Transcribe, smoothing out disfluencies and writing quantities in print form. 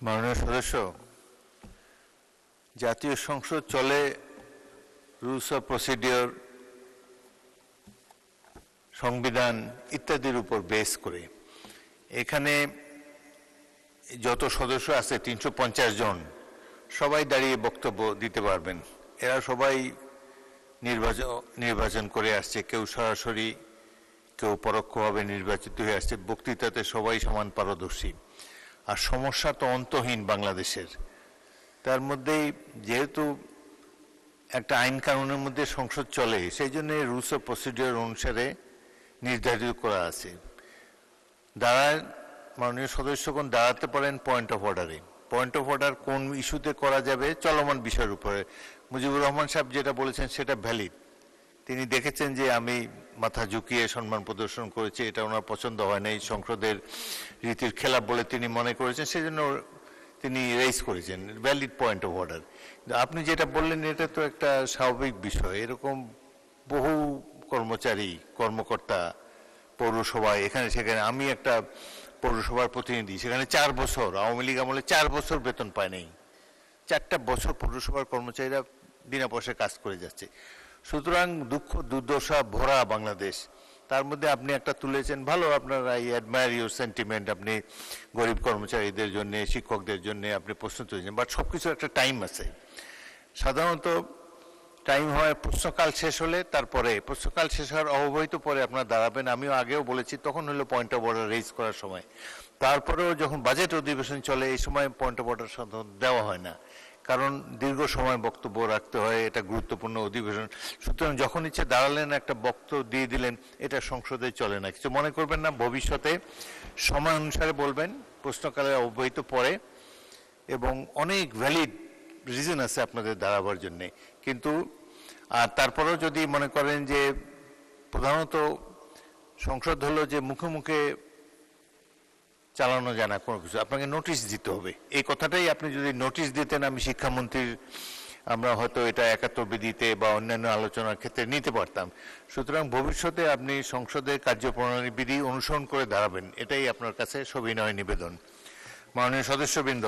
মাননীয় সদস্য, জাতীয় সংসদ চলে রুলস অফ প্রসিডিওর, সংবিধান ইত্যাদির উপর বেস করে। এখানে যত সদস্য আছে 350 জন, সবাই দাঁড়িয়ে বক্তব্য দিতে পারবেন। এরা সবাই নির্বাচন করে আসছে, কেউ সরাসরি কেউ পরোক্ষভাবে নির্বাচিত হয়ে আসছে। বক্তৃতাতে সবাই সমান পারদর্শী। আর সমস্যা তো অন্তহীন বাংলাদেশের। তার মধ্যেই যেহেতু একটা আইন কানুনের মধ্যে সংসদ চলে, সেই জন্য রুলস অফ প্রসিডিওর অনুসারে নির্ধারিত করা আছে। মাননীয় সদস্যগণ দাঁড়াতে পারেন পয়েন্ট অফ অর্ডারে। পয়েন্ট অফ অর্ডার কোন ইস্যুতে করা যাবে? চলমান বিষয়ের উপরে। মুজিবুর রহমান সাহেব যেটা বলেছেন সেটা ভ্যালিড। তিনি দেখেছেন যে আমি মাথা ঝুঁকিয়ে সম্মান প্রদর্শন করেছি, এটা ওনার পছন্দ হয় নাই, সংসদের রীতির খেলাপ বলে তিনি মনে করেছেন, সেই জন্য তিনি রেইজ করেছেেন, ভ্যালিড পয়েন্ট অফ অর্ডার। আপনি যেটা বললেন এটা তো একটা স্বাভাবিক বিষয়। এরকম বহু কর্মকর্তা পৌরসভায় এখানে সেখানে, আমি একটা পৌরসভার প্রতিনিধি, সেখানে 4 বছর আওয়ামী লীগ আমলে 4 বছর বেতন পায় নাই। 4টা বছর পৌরসভার কর্মচারীরা বিনা পয়সায় কাজ করে যাচ্ছে। সুতরাং দুঃখ দুর্দশা ভরা বাংলাদেশ। তার মধ্যে আপনি একটা তুলেছেন, ভালো, আপনার আই অ্যাডমায়ার ইউর সেন্টিমেন্ট। আপনি গরিব কর্মচারীদের জন্য, শিক্ষকদের জন্য আপনি প্রশ্ন তুলেছেন, বাট সব কিছু একটা টাইম আছে। সাধারণত টাইম হয় প্রশ্নকাল শেষ হলে, তারপরে প্রশ্নকাল শেষ হওয়ার অব্যবহিত পরে আপনারা দাঁড়াবেন। আমিও আগেও বলেছি, তখন হলো পয়েন্ট অফ অর্ডার রেইজ করার সময়। তারপরেও যখন বাজেট অধিবেশন চলে, এই সময় পয়েন্ট অফ অর্ডার সাধারণত দেওয়া হয় না, কারণ দীর্ঘ সময় বক্তব্য রাখতে হয়, এটা গুরুত্বপূর্ণ অধিবেশন। সুতরাং যখন ইচ্ছে দাঁড়ালেন, একটা বক্তব্য দিয়ে দিলেন, এটা সংসদে চলে না। কিছু মনে করবেন না, ভবিষ্যতে সময় অনুসারে বলবেন, প্রশ্নকালের অব্যবহিত পরে, এবং অনেক ভ্যালিড রিজন আছে আপনাদের দাঁড়াবার জন্যে। কিন্তু আর তারপরেও যদি মনে করেন যে প্রধানত সংসদ হলো যে মুখে মুখে চালানো যায় না কোনো কিছু, আপনাকে নোটিশ দিতে হবে। এই কথাটাই আপনি যদি নোটিশ দিতেন, আমি শিক্ষামন্ত্রীর, আমরা হয়তো এটা 71 বিধিতে বা অন্যান্য আলোচনার ক্ষেত্রে নিতে পারতাম। সুতরাং ভবিষ্যতে আপনি সংসদের কার্যপ্রণালী বিধি অনুসরণ করে দাঁড়াবেন, এটাই আপনার কাছে সবিনয় নিবেদন। মাননীয় সদস্যবৃন্দ,